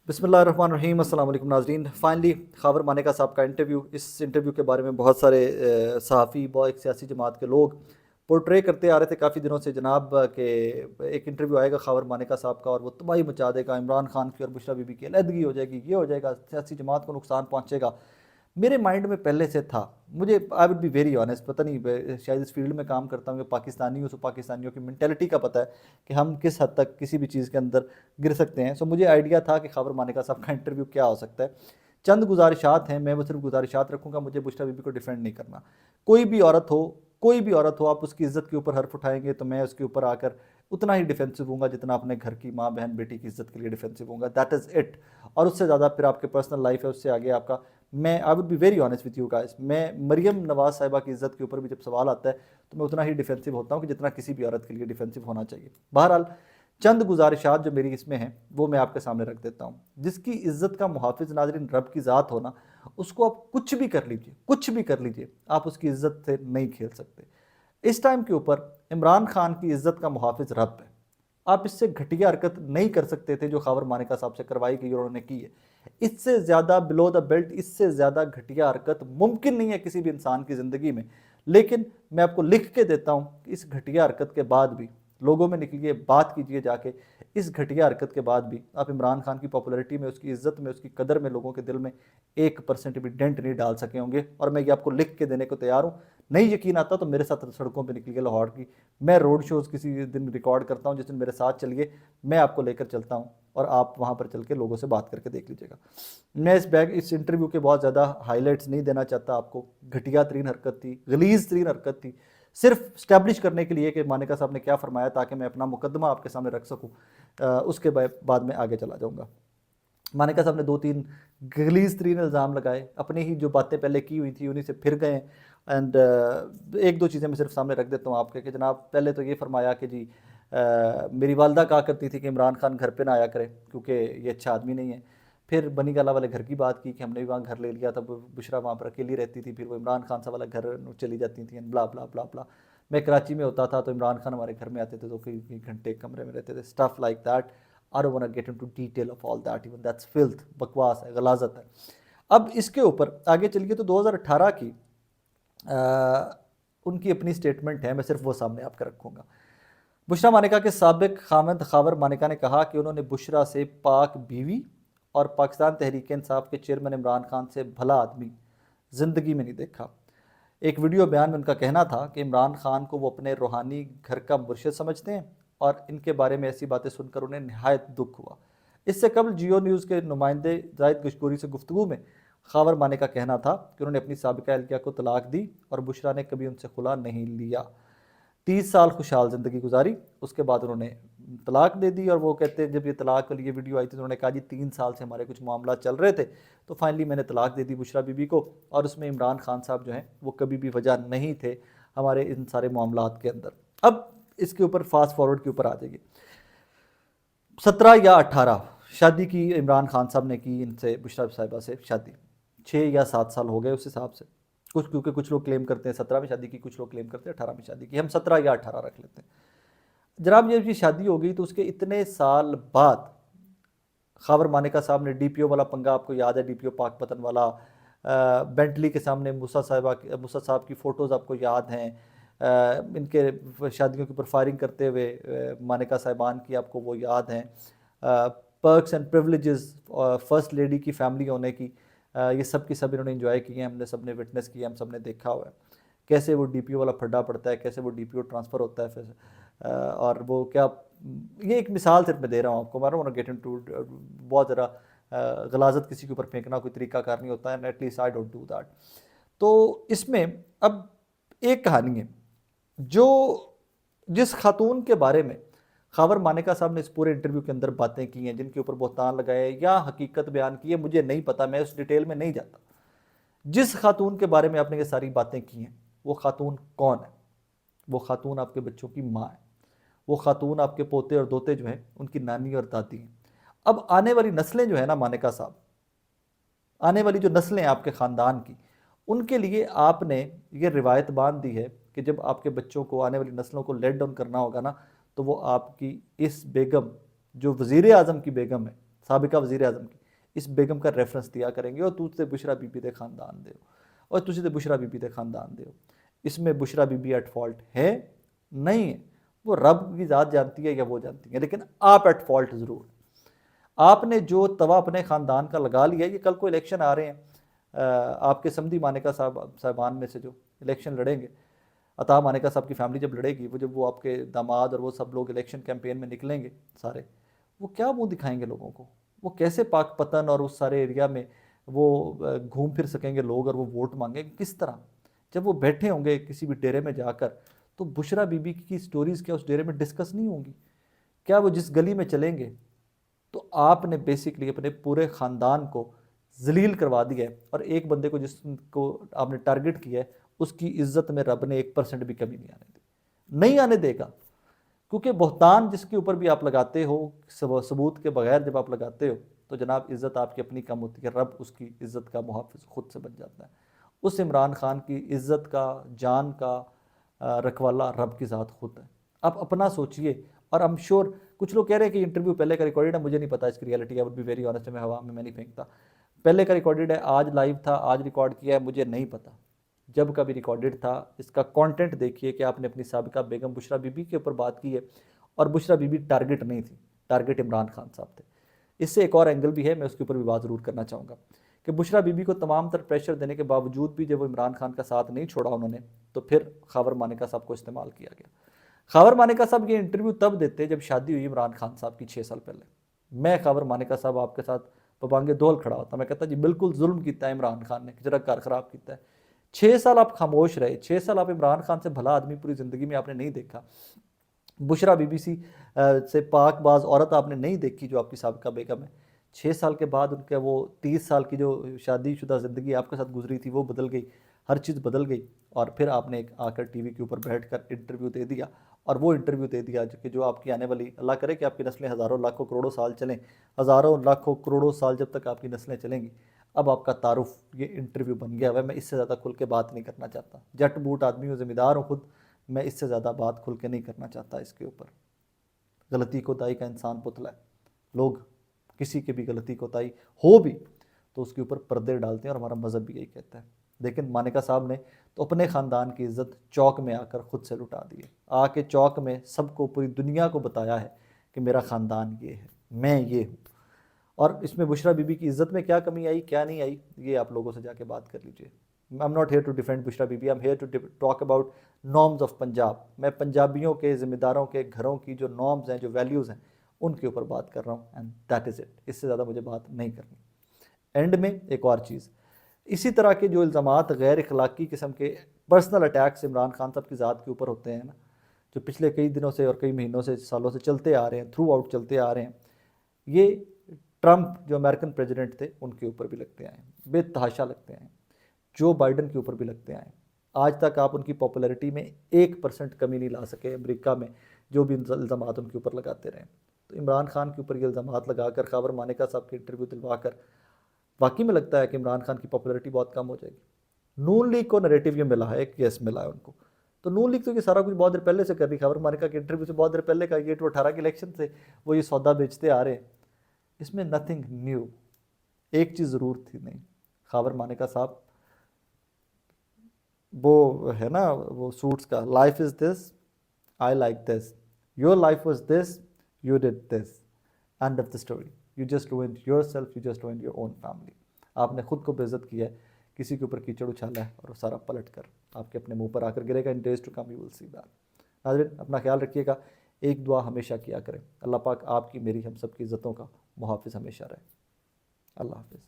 بسم اللہ الرحمن الرحیم۔ السلام علیکم ناظرین۔ فائنلی خاور مانیکا صاحب کا انٹرویو، اس انٹرویو کے بارے میں بہت سارے صحافی، بہت ایک سیاسی جماعت کے لوگ پورٹرے کرتے آ رہے تھے کافی دنوں سے جناب کہ ایک انٹرویو آئے گا خاور مانیکا صاحب کا اور وہ تباہی مچا دے گا، عمران خان کی اور بشریٰ بی بی کی علیحدگی ہو جائے گی، یہ ہو جائے گا، سیاسی جماعت کو نقصان پہنچے گا۔ میرے مائنڈ میں پہلے سے تھا، مجھے I would be very honest, پتہ نہیں شاید اس فیلڈ میں کام کرتا ہوں کہ پاکستانی ہوں، سو پاکستانیوں کی مینٹیلٹی کا پتہ ہے کہ ہم کس حد تک کسی بھی چیز کے اندر گر سکتے ہیں۔ سو مجھے آئیڈیا تھا کہ خاور مانیکا صاحب کا انٹرویو کیا ہو سکتا ہے۔ چند گزارشات ہیں، میں وہ صرف گزارشات رکھوں گا، مجھے بشریٰ بی بی کو ڈیفینڈ نہیں کرنا۔ کوئی بھی عورت ہو، کوئی بھی عورت ہو، آپ اس کی عزت کے اوپر حرف اٹھائیں گے تو میں اس کے اوپر آ کر اتنا ہی ڈیفینسو ہوں گا جتنا اپنے گھر کی ماں بہن بیٹی کی عزت کے لیے ڈیفینسو ہوں گا، دیٹ از اٹ۔ اور اس سے زیادہ پھر آپ کے پرسنل لائف ہے، اس سے آگے آپ کا، میں I would be very honest with you guys, میں مریم نواز صاحبہ کی عزت کے اوپر بھی جب سوال آتا ہے تو میں اتنا ہی ڈیفینسو ہوتا ہوں کہ جتنا کسی بھی عورت کے لیے ڈیفینسو ہونا چاہیے۔ بہرحال چند گزارشات جو میری اس میں ہیں وہ میں آپ کے سامنے رکھ دیتا ہوں۔ جس کی عزت کا محافظ ناظرین رب کی ذات ہونا، اس کو آپ کچھ بھی کر لیجئے، کچھ بھی کر لیجئے، آپ اس کی عزت سے نہیں کھیل سکتے۔ اس ٹائم کے اوپر عمران خان کی عزت کا محافظ رب ہے۔ آپ اس سے گھٹیا حرکت نہیں کر سکتے تھے جو خاور مانیکا صاحب سے کروائی گئی اور انہوں نے کی ہے۔ اس سے زیادہ بلو دا بیلٹ، اس سے زیادہ گھٹیا حرکت ممکن نہیں ہے کسی بھی انسان کی زندگی میں۔ لیکن میں آپ کو لکھ کے دیتا ہوں کہ اس گھٹیا حرکت کے بعد بھی لوگوں میں نکلیے، بات کیجئے جا کے، اس گھٹیا حرکت کے بعد بھی آپ عمران خان کی پاپولیرٹی میں، اس کی عزت میں، اس کی قدر میں لوگوں کے دل میں 1% بھی ڈینٹ نہیں ڈال سکے ہوں گے، اور میں یہ آپ کو لکھ کے دینے کو تیار ہوں۔ نہیں یقین آتا تو میرے ساتھ سڑکوں پہ نکلیے لاہور کی، میں روڈ شوز کسی دن ریکارڈ کرتا ہوں، جس دن میرے ساتھ چلیے، میں آپ کو لے کر چلتا ہوں اور آپ وہاں پر چل کے لوگوں سے بات کر کے دیکھ لیجیے گا۔ میں اس انٹرویو کے بہت زیادہ ہائی لائٹس نہیں دینا چاہتا آپ کو۔ گھٹیا ترین حرکت تھی، غلیظ ترین حرکت تھی، صرف اسٹیبلش کرنے کے لیے کہ مانیکا صاحب نے کیا فرمایا تاکہ میں اپنا مقدمہ آپ کے سامنے رکھ سکوں۔ اس کے بعد میں آگے چلا جاؤں گا۔ مانیکا صاحب نے 2-3 غلیظ ترین الزام لگائے، اپنی ہی جو باتیں پہلے کی ہوئی تھی انہیں سے پھر گئے، اینڈ 1-2 چیزیں میں صرف سامنے رکھ دیتا ہوں آپ کے کہ جناب پہلے تو یہ فرمایا کہ جی میری والدہ کہا کرتی تھی کہ عمران خان گھر پہ نہ آیا کرے کیونکہ یہ اچھا آدمی نہیں ہے۔ پھر بنی گالہ والے گھر کی بات کی کہ ہم نے بھی وہاں گھر لے لیا تھا، بشریٰ وہاں پر اکیلی رہتی تھی، پھر وہ عمران خان صاحب والا گھر چلی جاتی تھیں، بلا بلا بلا بلا۔ میں کراچی میں ہوتا تھا تو عمران خان ہمارے گھر میں آتے تھے تو کئی گھنٹے کمرے میں رہتے تھے، stuff like that. I don't want to get into detail of all that, even that's filth، بکواس ہے، غلاظت ہے۔ اب اس کے اوپر آگے چلیے تو 2018 کی ان کی اپنی سٹیٹمنٹ ہے، میں صرف وہ سامنے آپ کا رکھوں گا۔ بشریٰ مانیکا کے سابق خامند خاور مانیکا نے کہا کہ انہوں نے بشریٰ سے پاک بیوی اور پاکستان تحریک انصاف کے چیئرمین عمران خان سے بھلا آدمی زندگی میں نہیں دیکھا۔ ایک ویڈیو بیان میں ان کا کہنا تھا کہ عمران خان کو وہ اپنے روحانی گھر کا مرشد سمجھتے ہیں اور ان کے بارے میں ایسی باتیں سن کر انہیں نہایت دکھ ہوا۔ اس سے قبل جیو نیوز کے نمائندے زاہد گشکوری سے گفتگو میں خاور مانیکا کا کہنا تھا کہ انہوں نے اپنی سابقہ اہلیہ کو طلاق دی اور بشریٰ نے کبھی ان سے خلا نہیں لیا۔ 30 سال خوشحال زندگی گزاری، اس کے بعد انہوں نے طلاق دے دی، اور وہ کہتے ہیں جب یہ طلاق کے لیے ویڈیو آئی تھی تو انہوں نے کہا جی 3 سال سے ہمارے کچھ معاملات چل رہے تھے تو فائنلی میں نے طلاق دے دی بشریٰ بی بی کو، اور اس میں عمران خان صاحب جو ہیں وہ کبھی بھی وجہ نہیں تھے ہمارے ان سارے معاملات کے اندر۔ اب اس کے اوپر فاسٹ فارورڈ کے اوپر آ جائیے۔ 17 یا 18 شادی کی عمران خان صاحب نے کی ان سے، بشریٰ صاحبہ سے شادی 6 یا 7 سال ہو گئے اس حساب سے، کیونکہ کچھ لوگ کلیم کرتے ہیں 17 میں شادی کی، کچھ لوگ کلیم کرتے ہیں 18 میں شادی کی، ہم 17 یا 18 رکھ لیتے ہیں۔ جناب یہ شادی ہو گئی تو اس کے اتنے سال بعد خاور مانیکا صاحب نے ڈی پی او والا پنگا آپ کو یاد ہے، ڈی پی او پاک پتن والا، بینٹلی کے سامنے موسیٰ صاحب کی فوٹوز آپ کو یاد ہیں، ان کے شادیوں کے اوپر فائرنگ کرتے ہوئے مانیکا صاحبان کی آپ کو وہ یاد ہیں، perks and privileges first lady کی فیملی ہونے کی، یہ سب کی سب انہوں نے انجوائے کی ہیں، ہم نے سب نے وٹنس کیا، ہم سب نے دیکھا ہوا ہے کیسے وہ ڈی پی او والا پھڈا پڑتا ہے، کیسے وہ ڈی پی او ٹرانسفر ہوتا ہے پھر، اور وہ کیا، یہ ایک مثال صرف میں دے رہا ہوں آپ کو، میں گیٹ انٹو بہت ذرا غلاظت کسی کے اوپر پھینکنا کوئی طریقہ کار نہیں ہوتا ہے، at least I don't do that. تو اس میں اب ایک کہانی ہے جو جس خاتون کے بارے میں خاور مانیکا صاحب نے اس پورے انٹرویو کے اندر باتیں کی ہیں، جن کے اوپر بہتان لگائے یا حقیقت بیان کی ہے، مجھے نہیں پتا، میں اس ڈیٹیل میں نہیں جاتا۔ جس خاتون کے بارے میں آپ نے یہ ساری باتیں کی ہیں وہ خاتون کون ہے؟ وہ خاتون آپ کے بچوں کی ماں ہے، وہ خاتون آپ کے پوتے اور دوتے جو ہیں ان کی نانی اور دادی ہیں۔ اب آنے والی نسلیں جو ہیں نا مانیکا صاحب، آنے والی جو نسلیں آپ کے خاندان کی، ان کے لیے آپ نے یہ روایت باندھ دی ہے کہ جب آپ کے بچوں کو، آنے والی نسلوں کو لیٹ ڈاؤن کرنا ہوگا نا، تو وہ آپ کی اس بیگم جو وزیر اعظم کی بیگم ہے، سابقہ وزیر اعظم کی، اس بیگم کا ریفرنس دیا کریں گے اور تو تے بشرا بی بی دے خاندان دے ہو اور تسی تے بشرا بی بی دے خاندان دے ہو. اس میں بشرا بی بی ایٹ فالٹ ہے نہیں ہے، وہ رب کی ذات جانتی ہے یا وہ جانتی ہے، لیکن آپ ایٹ فالٹ ضرور ہیں. آپ نے جو توا اپنے خاندان کا لگا لیا. یہ کل کو الیکشن آ رہے ہیں، آپ کے سمدھی مانیکا صاحبان میں سے جو الیکشن لڑیں گے، عطا مانیکا صاحب کی فیملی جب لڑے گی، جب وہ آپ کے داماد اور وہ سب لوگ الیکشن کیمپین میں نکلیں گے سارے، وہ کیا منہ دکھائیں گے لوگوں کو؟ وہ کیسے پاک پتن اور اس سارے ایریا میں وہ گھوم پھر سکیں گے لوگ اور وہ ووٹ مانگیں گے کس طرح؟ جب وہ بیٹھے ہوں گے کسی بھی ڈیرے میں جا کر، تو بشرا بی بی کی سٹوریز کیا اس ڈیرے میں ڈسکس نہیں ہوں گی؟ کیا وہ جس گلی میں چلیں گے تو آپ نے بیسکلی اپنے پورے خاندان کو ذلیل کروا دیا ہے، اور ایک بندے کو جس کو آپ نے ٹارگٹ کیا ہے اس کی عزت میں رب نے 1% بھی کمی نہیں آنے دی، نہیں آنے دے گا. کیونکہ بہتان جس کے اوپر بھی آپ لگاتے ہو ثبوت کے بغیر جب آپ لگاتے ہو تو جناب عزت آپ کی اپنی کم ہوتی ہے، رب اس کی عزت کا محافظ خود سے بن جاتا ہے. اس عمران خان کی عزت کا، جان کا رکھوالا رب کی ذات خود ہے. آپ اپنا سوچئے. اور I'm sure کچھ لوگ کہہ رہے ہیں کہ انٹرویو پہلے کا ریکارڈڈ ہے، مجھے نہیں پتا اس کی ریئلٹی ہے، I would be very honest، میں ہوا میں نہیں پھینکتا. پہلے کا ریکارڈڈ ہے، آج لائیو تھا، آج ریکارڈ کیا ہے، مجھے نہیں پتا. جب کا بھی ریکارڈڈ تھا اس کا کانٹینٹ دیکھیے کہ آپ نے اپنی سابقہ بیگم بشرا بی بی کے اوپر بات کی ہے، اور بشرا بی بی ٹارگٹ نہیں تھی، ٹارگٹ عمران خان صاحب تھے. اس سے ایک اور اینگل بھی ہے، میں اس کے اوپر بھی بات ضرور کرنا چاہوں گا کہ بشرا بی بی کو تمام تر پریشر دینے کے باوجود بھی جب وہ عمران خان کا ساتھ نہیں چھوڑا انہوں نے، تو پھر خاور مانیکا صاحب کو استعمال کیا گیا. خاور مانیکا صاحب یہ انٹرویو تب دیتے جب شادی ہوئی عمران خان صاحب کی 6 سال پہلے. میں خاور مانیکا صاحب آپ کے ساتھ پپانگے دول کھڑا ہوتا، میں کہتا جی بالکل ظلم کیتا ہے عمران خان نے، جرا گھر خراب کیتا ہے. 6 سال آپ خاموش رہے، 6 سال آپ عمران خان سے بھلا آدمی پوری زندگی میں آپ نے نہیں دیکھا. بشرا بی بی سی سے پاک باز عورت آپ نے نہیں دیکھی جو آپ کی سابقہ بیگم ہے. 6 سال کے بعد ان کا وہ 30 سال کی جو شادی شدہ زندگی آپ کے ساتھ گزری تھی وہ بدل گئی، ہر چیز بدل گئی. اور پھر آپ نے ایک آ کر ٹی وی کے اوپر بیٹھ کر انٹرویو دے دیا، اور وہ انٹرویو دے دیا کہ جو آپ کی آنے والی، اللہ کرے کہ آپ کی نسلیں ہزاروں لاکھوں کروڑوں سال چلیں، ہزاروں لاکھوں کروڑوں سال جب تک آپ کی نسلیں چلیں گی. اب آپ کا تعارف یہ انٹرویو بن گیا ہوا ہے. میں اس سے زیادہ کھل کے بات نہیں کرنا چاہتا، جٹ بوٹ آدمی ہوں، ذمہ دار ہوں خود، میں اس سے زیادہ بات کھل کے نہیں کرنا چاہتا اس کے اوپر. غلطی کوتاہی کا انسان پتلا ہے. لوگ کسی کے بھی غلطی کوتاہی ہو بھی تو اس کے اوپر پردے ڈالتے ہیں، اور ہمارا مذہب بھی یہی کہتا ہے. لیکن مانیکا صاحب نے تو اپنے خاندان کی عزت چوک میں آ کر خود سے لٹا دی ہے. آ کے چوک میں سب کو، پوری دنیا کو بتایا ہے کہ میرا خاندان یہ ہے، میں یہ ہوں. اور اس میں بشرا بی بی کی عزت میں کیا کمی آئی، کیا نہیں آئی، یہ آپ لوگوں سے جا کے بات کر لیجئے. I'm not here to defend Bushra Bibi, I'm here to talk about norms of Punjab. میں پنجابیوں کے ذمہ داروں کے گھروں کی جو نارمز ہیں، جو ویلیوز ہیں، ان کے اوپر بات کر رہا ہوں، اینڈ دیٹ از اٹ. اس سے زیادہ مجھے بات نہیں کرنی. اینڈ میں ایک اور چیز، اسی طرح کے جو الزامات غیر اخلاقی قسم کے پرسنل اٹیکس عمران خان صاحب کی ذات کے اوپر ہوتے ہیں نا، جو پچھلے کئی دنوں سے اور کئی مہینوں سے، سالوں سے چلتے آ رہے ہیں، تھرو آؤٹ چلتے آ رہے ہیں، یہ ٹرمپ جو امریکن پریزیڈنٹ تھے ان کے اوپر بھی لگتے آئے ہیں، بے تحاشا لگتے ہیں، جو بائیڈن کے اوپر بھی لگتے آئے. آج تک آپ ان کی پاپولیرٹی میں 1% کمی نہیں لا سکے امریکہ میں، جو بھی الزامات ان کے اوپر لگاتے رہے. تو عمران خان کے اوپر یہ الزامات لگا کر، خاور مانیکا صاحب کے انٹرویو دلوا کر، واقعی میں لگتا ہے کہ عمران خان کی پاپولیرٹی بہت کم ہو جائے گی. نون لیگ کو نریٹو یہ ملا ہے، ایک یس ملا ہے ان کو. تو نون لیگ تو یہ سارا کچھ بہت دیر پہلے سے کر رہی، خاور مانیکا کے انٹرویو سے بہت دیر پہلے کا، یہ 18 کے الیکشن سے وہ یہ سودا بیچتے آ رہے ہیں. اس میں نتھنگ نیو. ایک چیز ضرور تھی نہیں، خاور مانیکا صاحب، وہ ہے نا وہ سوٹس کا، life is this, I like this, your life was this, you did this, and of the story. You just ruined your self, you just ruined your own family. آپ نے خود کو بے عزت کیا ہے، کسی کے اوپر کیچڑ اچھالا ہے، اور وہ سارا پلٹ کر آپ کے اپنے منہ پر آ کر گرے گا. In days to come you will see that. ناظرین اپنا خیال رکھیے گا، ایک دعا ہمیشہ کیا کریں، اللہ پاک آپ کی، میری، ہم سب کی عزتوں کا محافظ ہمیشہ رہے. اللہ حافظ.